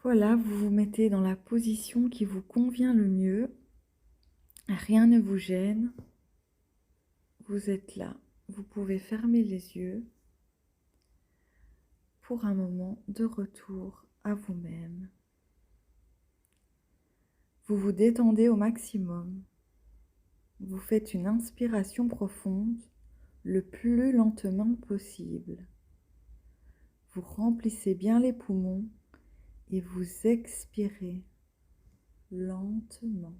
Voilà, vous vous mettez dans la position qui vous convient le mieux. Rien ne vous gêne. Vous êtes là. Vous pouvez fermer les yeux pour un moment de retour à vous-même. Vous vous détendez au maximum. Vous faites une inspiration profonde le plus lentement possible. Vous remplissez bien les poumons et vous expirez lentement.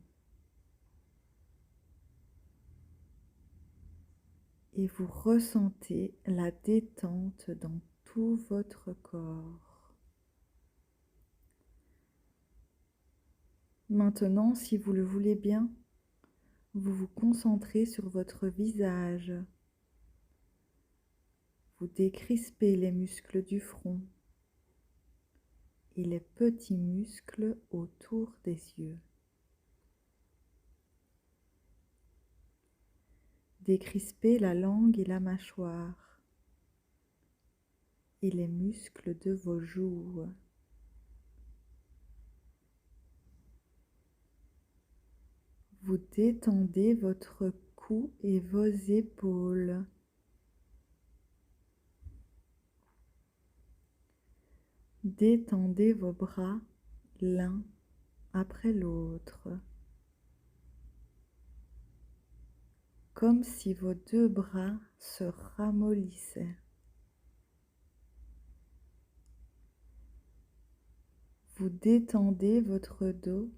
Et vous ressentez la détente dans tout votre corps. Maintenant, si vous le voulez bien, vous vous concentrez sur votre visage. Vous décrispez les muscles du front et les petits muscles autour des yeux. Décrispez la langue et la mâchoire et les muscles de vos joues. Vous détendez votre cou et vos épaules. Détendez vos bras l'un après l'autre, comme si vos deux bras se ramollissaient. Vous détendez votre dos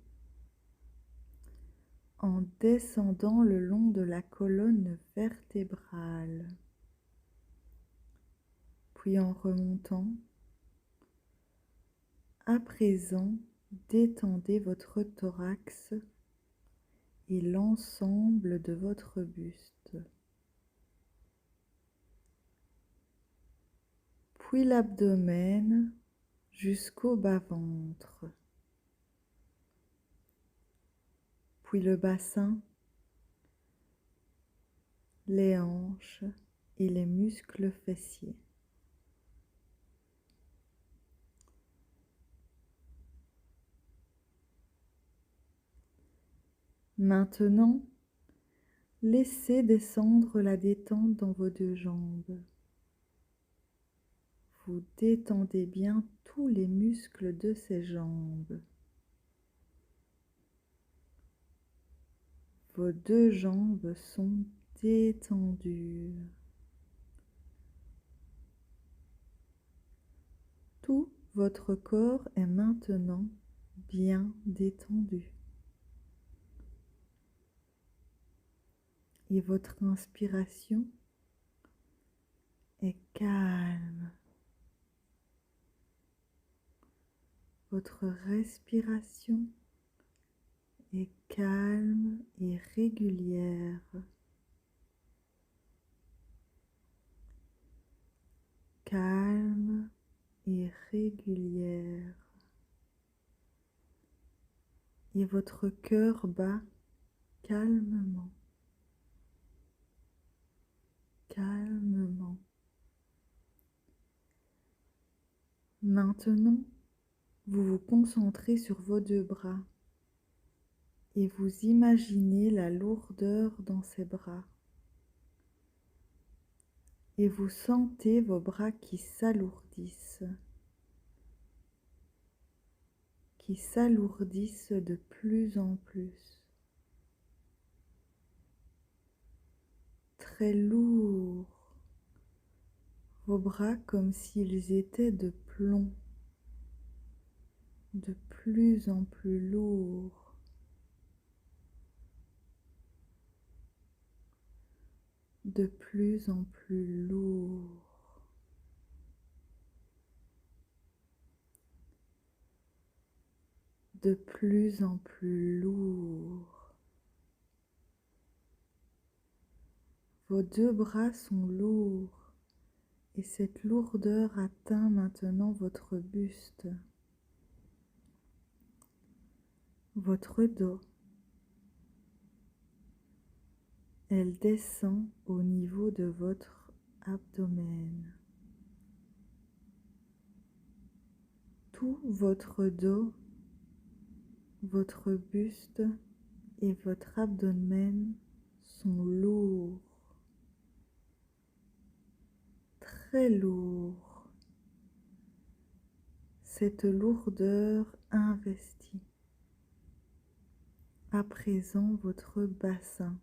en descendant le long de la colonne vertébrale, puis en remontant. À présent, détendez votre thorax et l'ensemble de votre buste, puis l'abdomen jusqu'au bas-ventre, puis le bassin, les hanches et les muscles fessiers. Maintenant, laissez descendre la détente dans vos deux jambes. Vous détendez bien tous les muscles de ces jambes. Vos deux jambes sont détendues. Tout votre corps est maintenant bien détendu. Et votre inspiration est calme. Votre respiration est calme et régulière. Calme et régulière. Et votre cœur bat calmement. Calmement. Maintenant, vous vous concentrez sur vos deux bras et vous imaginez la lourdeur dans ces bras. Et vous sentez vos bras qui s'alourdissent de plus en plus. Très lourds, vos bras comme s'ils étaient de plomb, de plus en plus lourds. De plus en plus lourds. De plus en plus lourds. Vos deux bras sont lourds et cette lourdeur atteint maintenant votre buste, votre dos. Elle descend au niveau de votre abdomen. tout votre dos, votre buste et votre abdomen sont lourds, très lourds. Cette lourdeur investit à présent votre bassin.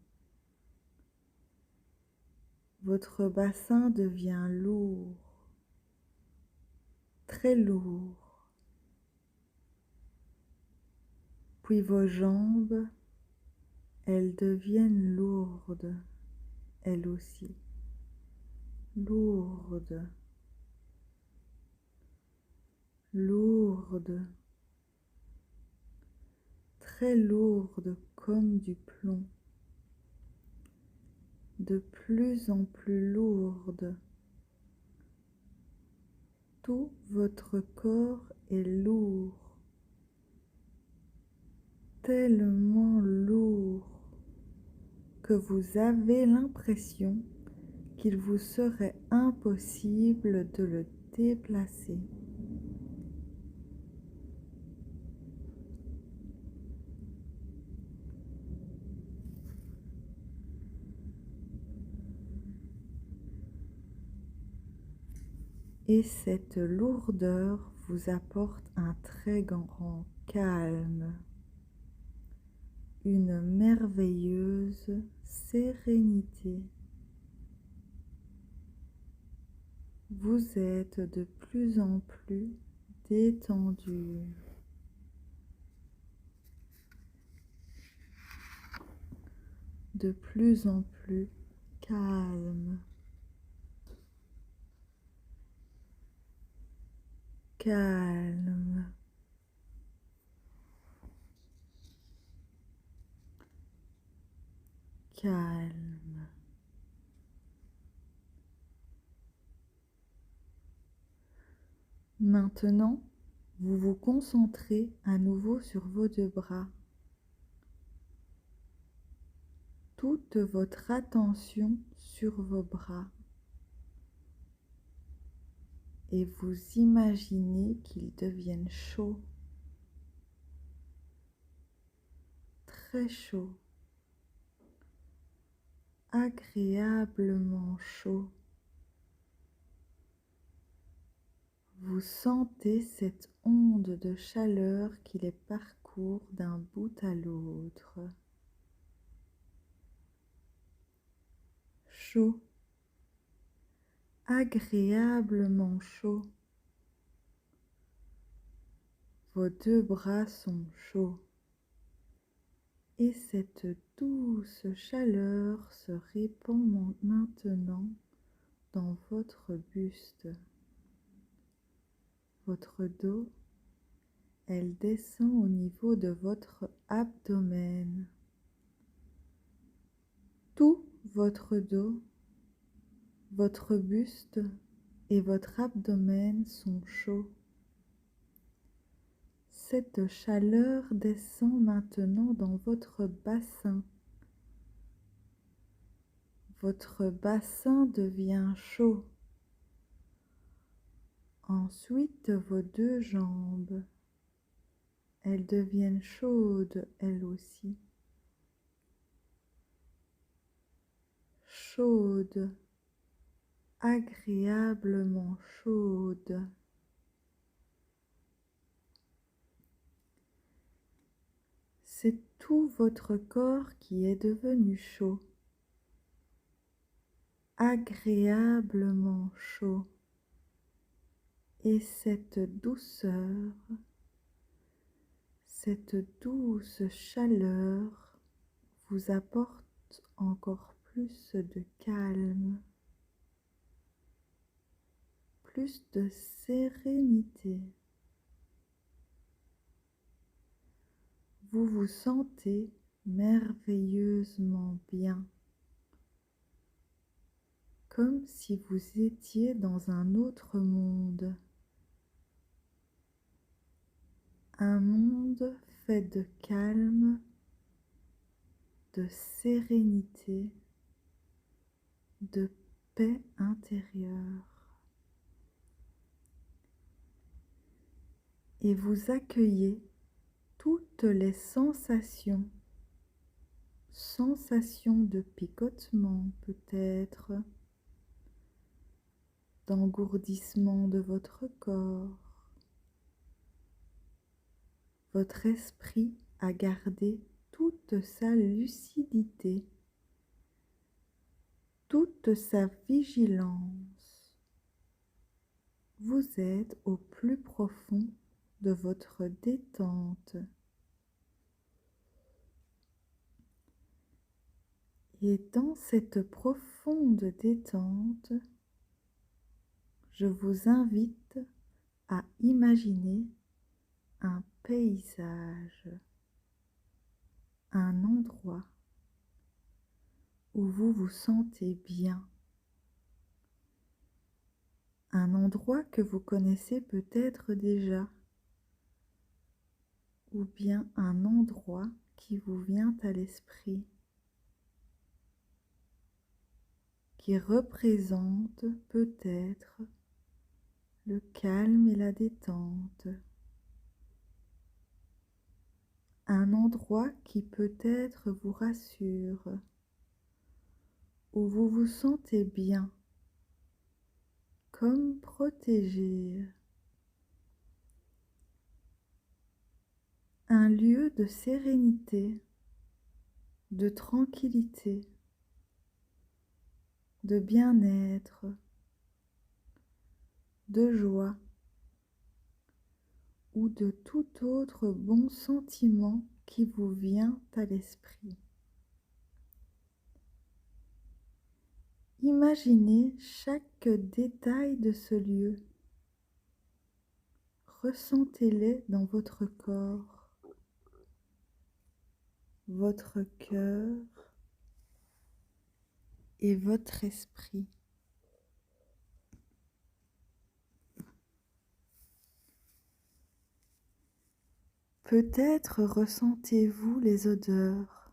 Votre bassin devient lourd, très lourd. Puis vos jambes, elles deviennent lourdes, elles aussi. Lourdes, lourdes, très lourdes comme du plomb. De plus en plus lourde. Tout votre corps est lourd, tellement lourd que vous avez l'impression qu'il vous serait impossible de le déplacer. Et cette lourdeur vous apporte un très grand calme, une merveilleuse sérénité. Vous êtes de plus en plus détendu. De plus en plus calme. Calme. Calme. Maintenant, vous vous concentrez à nouveau sur vos deux bras. Toute votre attention sur vos bras. Et vous imaginez qu'ils deviennent chauds. Très chauds. Agréablement chauds. Vous sentez cette onde de chaleur qui les parcourt d'un bout à l'autre. Chaud, agréablement chaud. Vos deux bras sont chauds et cette douce chaleur se répand maintenant dans votre buste. Votre dos, elle descend au niveau de votre abdomen. Tout votre dos, votre buste et votre abdomen sont chauds. Cette chaleur descend maintenant dans votre bassin. Votre bassin devient chaud. Ensuite, vos deux jambes, elles deviennent chaudes elles aussi. Chaudes, agréablement chaudes. C'est tout votre corps qui est devenu chaud, agréablement chaud. Et cette douceur, cette douce chaleur vous apporte encore plus de calme, plus de sérénité. Vous vous sentez merveilleusement bien, comme si vous étiez dans un autre monde. Un monde fait de calme, de sérénité, de paix intérieure. et vous accueillez toutes les sensations. Sensations de picotement peut-être, d'engourdissement de votre corps. Votre esprit a gardé toute sa lucidité, toute sa vigilance. Vous êtes au plus profond de votre détente. Et dans cette profonde détente, je vous invite à imaginer un paysage, un endroit où vous vous sentez bien, un endroit que vous connaissez peut-être déjà, ou bien un endroit qui vous vient à l'esprit, qui représente peut-être le calme et la détente. Un endroit qui peut-être vous rassure, où vous vous sentez bien, comme protégé. Un lieu de sérénité, de tranquillité, de bien-être, de joie ou de tout autre bon sentiment qui vous vient à l'esprit. Imaginez chaque détail de ce lieu. Ressentez-les dans votre corps, votre cœur et votre esprit. Peut-être ressentez-vous les odeurs,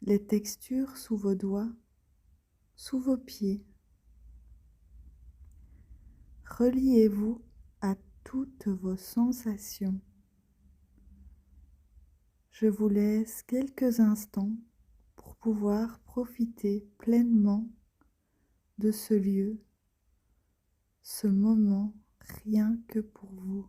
les textures sous vos doigts, sous vos pieds. Reliez-vous à toutes vos sensations. Je vous laisse quelques instants pour pouvoir profiter pleinement de ce lieu, ce moment rien que pour vous.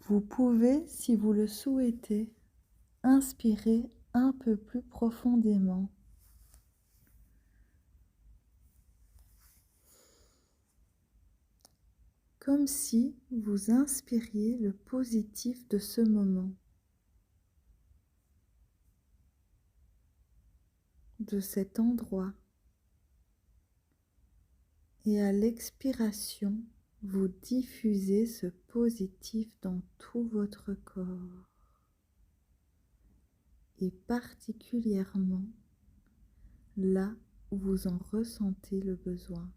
Vous pouvez, si vous le souhaitez, inspirer un peu plus profondément. Comme si vous inspiriez le positif de ce moment, de cet endroit. Et à l'expiration, vous diffusez ce positif dans tout votre corps, et particulièrement là où vous en ressentez le besoin.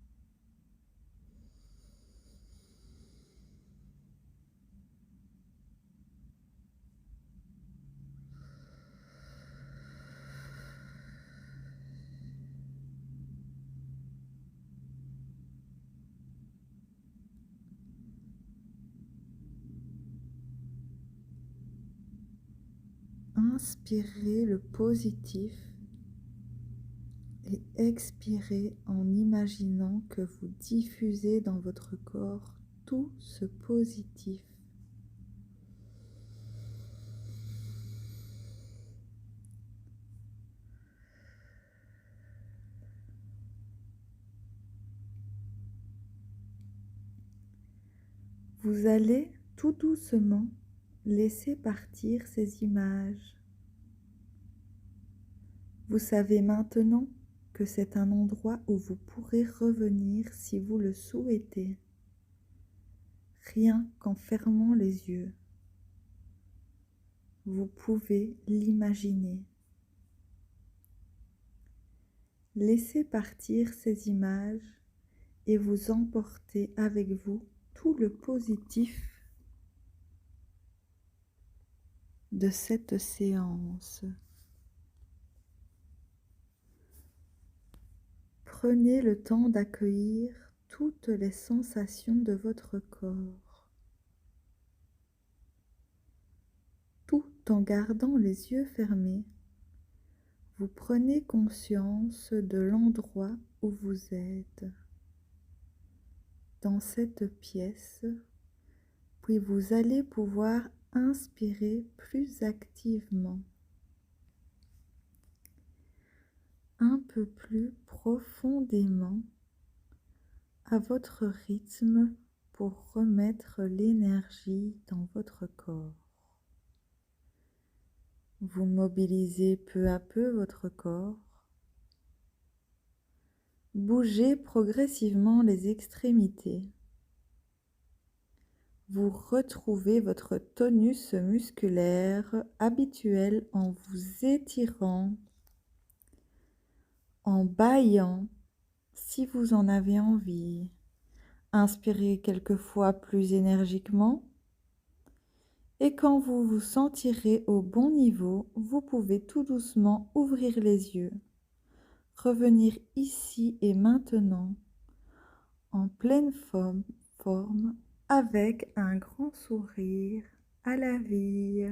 inspirez le positif et expirez en imaginant que vous diffusez dans votre corps tout ce positif. Vous allez tout doucement laisser partir ces images. Vous savez maintenant que c'est un endroit où vous pourrez revenir si vous le souhaitez, rien qu'en fermant les yeux. Vous pouvez l'imaginer. Laissez partir ces images et vous emportez avec vous tout le positif de cette séance. Prenez le temps d'accueillir toutes les sensations de votre corps, tout en gardant les yeux fermés. Vous prenez conscience de l'endroit où vous êtes, dans cette pièce, puis vous allez pouvoir inspirer plus activement, un peu plus profondément, à votre rythme pour remettre l'énergie dans votre corps. Vous mobilisez peu à peu votre corps. Bougez progressivement les extrémités. Vous retrouvez votre tonus musculaire habituel en vous étirant, en bâillant si vous en avez envie. Inspirez quelquefois plus énergiquement et quand vous vous sentirez au bon niveau, vous pouvez tout doucement ouvrir les yeux, revenir ici et maintenant en pleine forme avec un grand sourire à la vie.